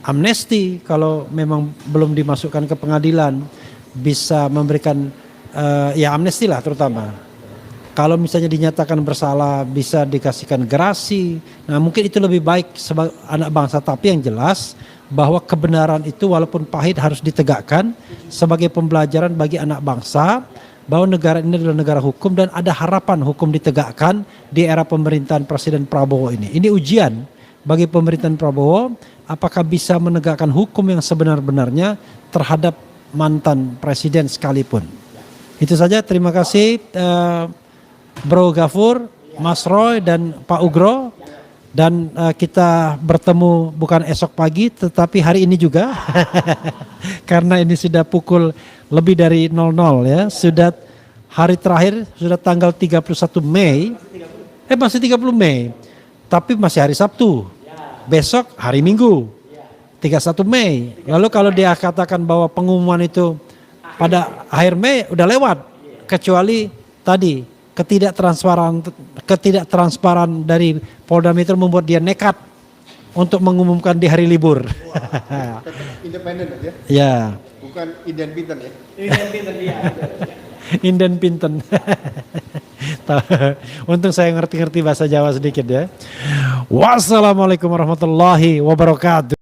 amnesti kalau memang belum dimasukkan ke pengadilan, bisa memberikan ya amnesti lah terutama. Kalau misalnya dinyatakan bersalah bisa dikasihkan gerasi. Nah mungkin itu lebih baik sebagai anak bangsa, tapi yang jelas bahwa kebenaran itu walaupun pahit harus ditegakkan sebagai pembelajaran bagi anak bangsa bahwa negara ini adalah negara hukum dan ada harapan hukum ditegakkan di era pemerintahan Presiden Prabowo ini. Ini ujian bagi pemerintahan Prabowo apakah bisa menegakkan hukum yang sebenar-benarnya terhadap mantan presiden sekalipun. Itu saja, terima kasih Bro Gafur, Mas Roy dan Pak Ugro. Dan kita bertemu bukan esok pagi tetapi hari ini juga. Karena ini sudah pukul lebih dari 00 ya. Sudah hari terakhir, sudah tanggal 31 Mei. Masih 30 Mei. Tapi masih hari Sabtu. Besok hari Minggu. 31 Mei. Lalu kalau dia katakan bahwa pengumuman itu pada akhir Mei udah lewat. Kecuali tadi ketidaktransparan dari Polda Metro membuat dia nekat untuk mengumumkan di hari libur. Independen ya? Ya. Bukan Inden Pinten ya? Inden Pinten. Untung saya ngerti-ngerti bahasa Jawa sedikit ya. Wassalamualaikum warahmatullahi wabarakatuh.